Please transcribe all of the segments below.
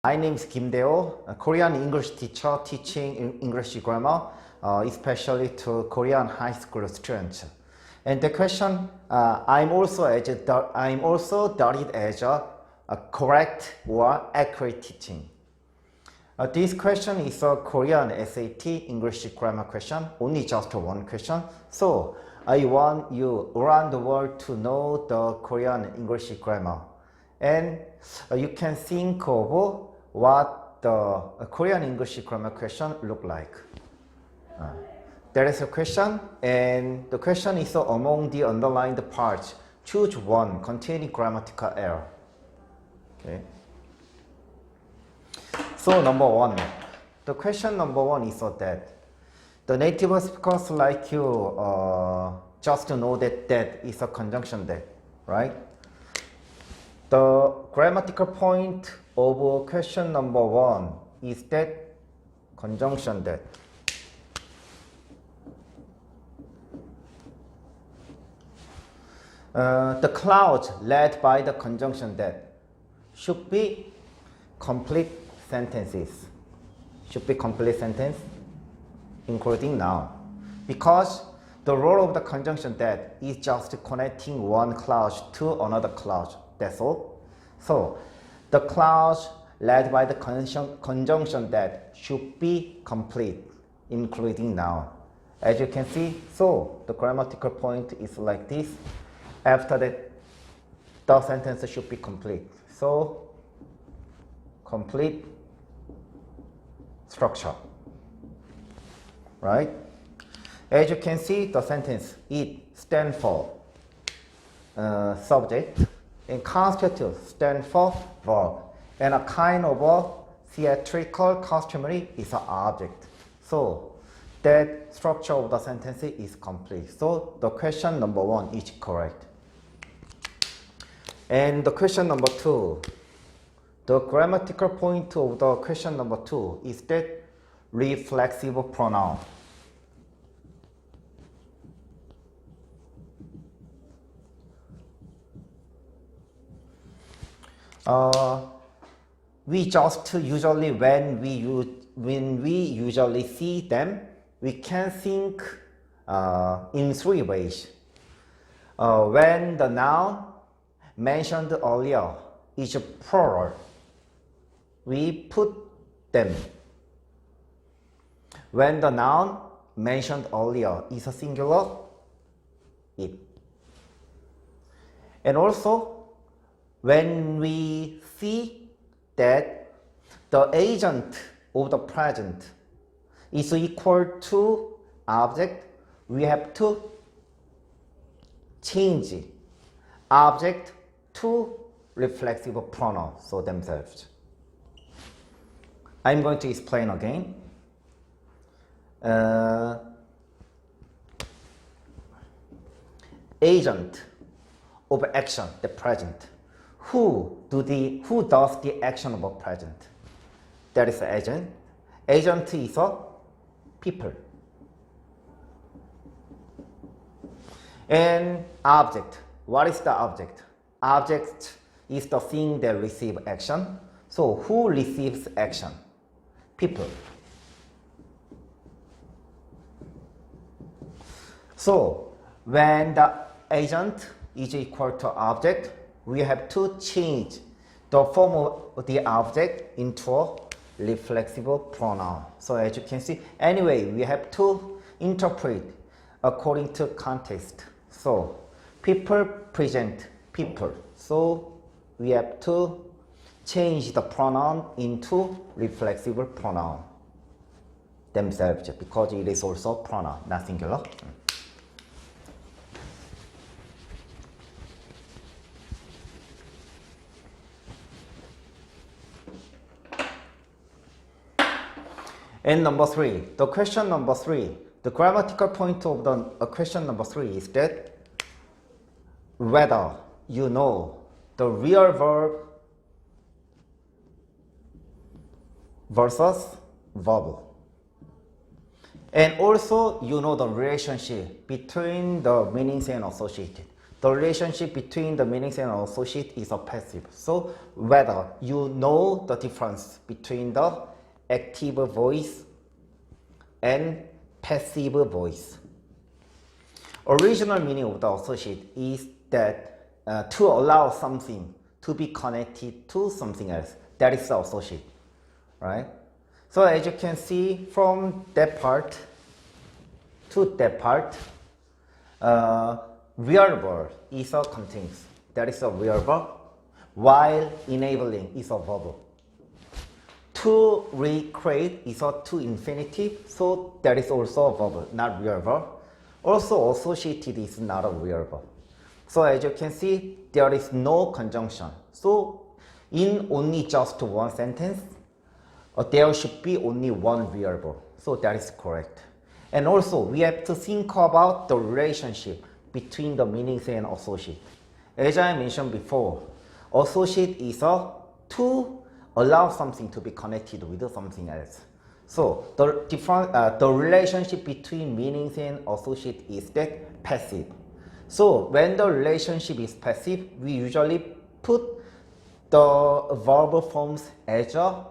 My name is Kim Deo, a Korean English teacher teaching English grammar, especially to Korean high school students. And the question, I'm also studied as a correct or accurate teaching. This question is a Korean SAT English grammar question, only just one question. So I want you around the world to know the Korean English grammar. And you can think of what the Korean English grammar question look like. There is a question, and the question is among the underlined parts. Choose one containing grammatical error. Okay. So number one, the question number one is that the native speakers like you just know that is a conjunction that, right? The grammatical point of question number one is that conjunction that. The clause led by the conjunction that should be complete sentences. Should be complete sentence, including noun. Because the role of the conjunction that is just connecting one clause to another clause. That's all. So the clause led by the conjunction that should be complete, including noun. As you can see, so the grammatical point is like this. After that, the sentence should be complete. So, complete structure, right? As you can see, the sentence, it stands for subject, and constitute stands for verb, and a kind of a theatrical customary is an object. So, that structure of the sentence is complete. So, the question number one is correct. And the question number two, the grammatical point of the question number two is that reflexive pronoun. We just usually when we usually see them, we can think in three ways. When the noun mentioned earlier is plural, we put them. When the noun mentioned earlier is a singular, it. And also, when we see that the agent of the present is equal to object, we have to change object to reflexive pronouns, so themselves. I'm going to explain again. Agent of action, the present. Who does the action of a present? That is the agent. Agent is a people. And object. What is the object? Object is the thing that receives action. So who receives action? People. So when the agent is equal to object, we have to change the form of the object into a reflexive pronoun. So as you can see, anyway, we have to interpret according to context. So people present people. So we have to change the pronoun into reflexive pronoun themselves because it is also pronoun, not singular. And number three, the question number three, the grammatical point of the question number three is that whether you know the real verb versus verb. And also you know the relationship between the meanings and associated. the relationship between the meanings and associate is a passive. So whether you know the difference between the active voice and passive voice. Original meaning of the associate is that to allow something to be connected to something else. That is the associate, right? So as you can see from that part to that part, real verb is a continuous. That is a real verb, while enabling is a verb. To recreate is a to infinitive, so that is also a verb, not real verb. Also associated is not a real verb. So as you can see, there is no conjunction. So in only just one sentence, there should be only one real verb. So that is correct. And also we have to think about the relationship between the meanings and associate. As I mentioned before, associate is a to allow something to be connected with something else. So the relationship between meanings and associate is that passive. So when the relationship is passive, we usually put the verb forms as a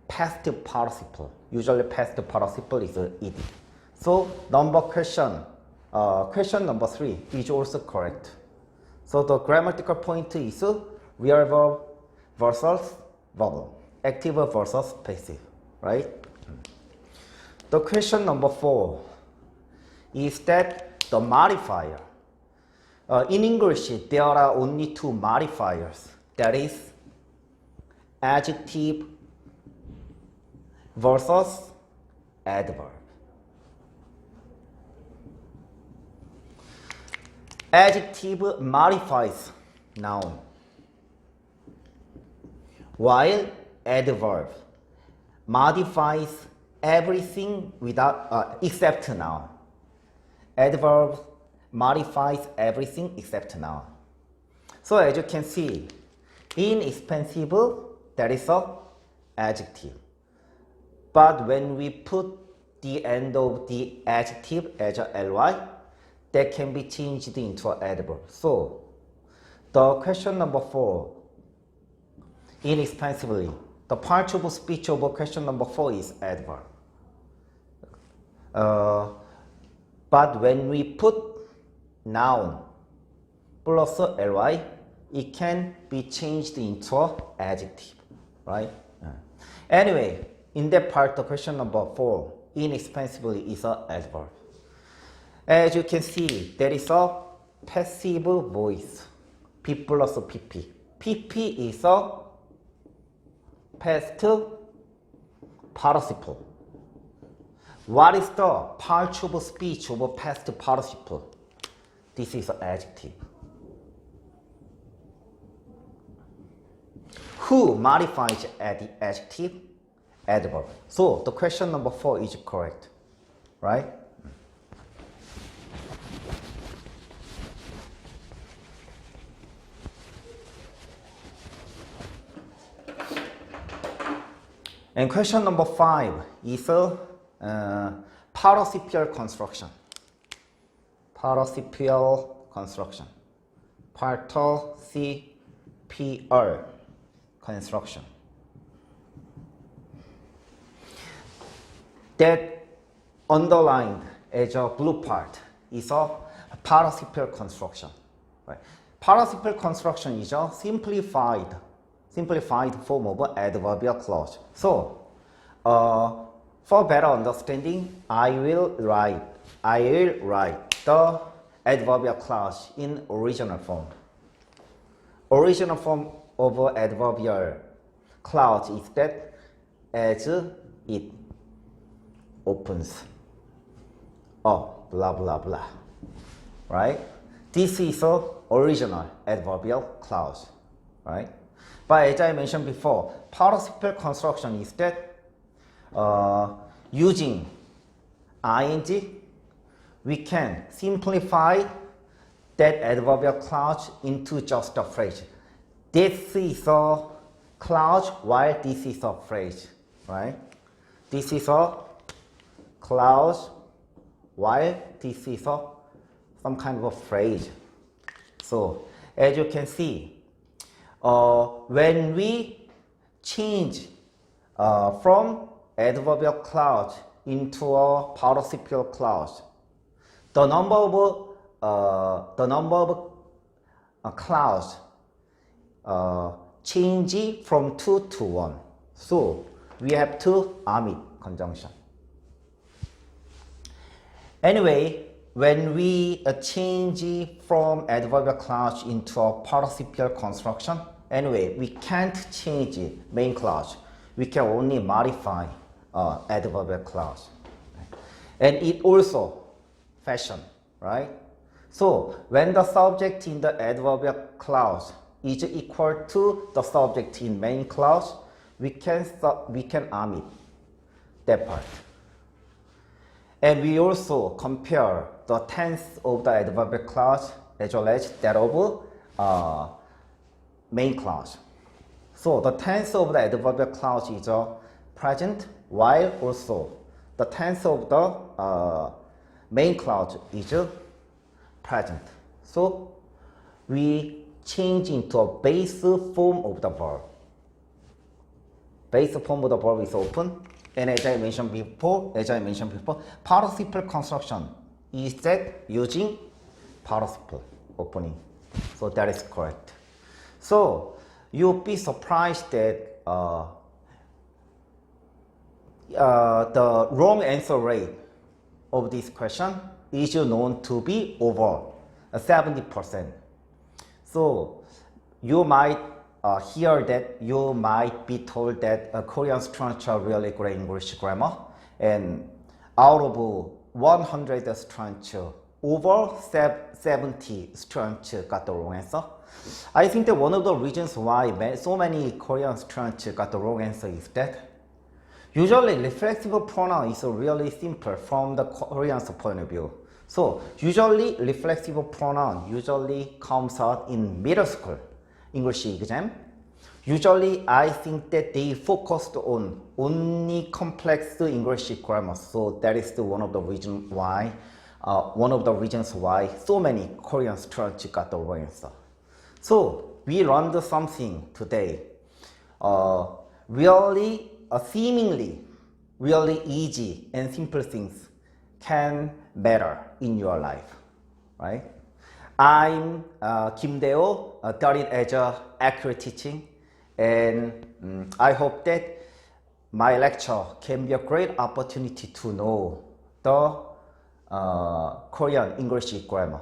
past participle. Usually past participle is ed. So question number 3 is also correct. So the grammatical point is real verb versus verb, active versus passive, right? The question number 4 is that the modifier. In English, there are only 2 modifiers. That is adjective versus adverb. Adjective modifies noun, while adverb modifies everything without except noun. Adverb modifies everything except noun. So as you can see, inexpensive, that is a adjective. But when we put the end of the adjective as a ly, that can be changed into an adverb. So the question number 4, inexpensively, the part of speech of question number 4 is adverb. But when we put noun plus ly, it can be changed into an adjective, right? Anyway, in that part, the question number 4, inexpensively is an adverb. As you can see, there is a passive voice, P plus PP. PP is a past participle. What is the part of speech of a past participle? This is an adjective. Who modifies the adjective? Adverb. So the question number 4 is correct, right? And question number 5 is participial construction. Participial construction. Participial construction. That underlined as a blue part is a participial construction. Right? Participial construction is a simplified form of adverbial clause. So, for better understanding, I will write the adverbial clause in original form. Original form of adverbial clause is that as it opens, blah blah blah, right? This is the original adverbial clause, right? But as I mentioned before, participial construction is that using ing, we can simplify that adverbial clause into just a phrase. This is a clause while this is a phrase, right? This is a clause while this is some kind of a phrase. So as you can see, when we change from adverbial clause into a participial clause, the number of clause change from 2 to 1. So we have to omit conjunction. Anyway, when we change from adverbial clause into a participial construction, anyway, we can't change main clause. We can only modify adverbial clause. And it also fashion, right? So when the subject in the adverbial clause is equal to the subject in main clause, we can omit that part. And we also compare the tense of the adverbial clause as well as that of main clause. So the tense of the adverbial clause is present, while also the tense of the main clause is present. So we change into a base form of the verb. Base form of the verb is open. And as I mentioned before, participle construction is that using participle opening. So that is correct. So you'll be surprised that the wrong answer rate of this question is known to be over 70%. So you might hear that, you might be told that Korean students are really great English grammar, and out of 100 students, over 70 students got the wrong answer. I think that one of the reasons why so many Korean students got the wrong answer is that usually reflexive pronoun is really simple from the Korean's point of view. So usually reflexive pronoun usually comes out in middle school English exam. Usually I think that they focused on only complex English grammar. So that is one of the reasons why so many Korean students got the wrong answer. So we learned something today. Seemingly really easy and simple things can matter in your life, right? I'm Kim Deo, studied as accurate teaching, and I hope that my lecture can be a great opportunity to know the Korean English grammar.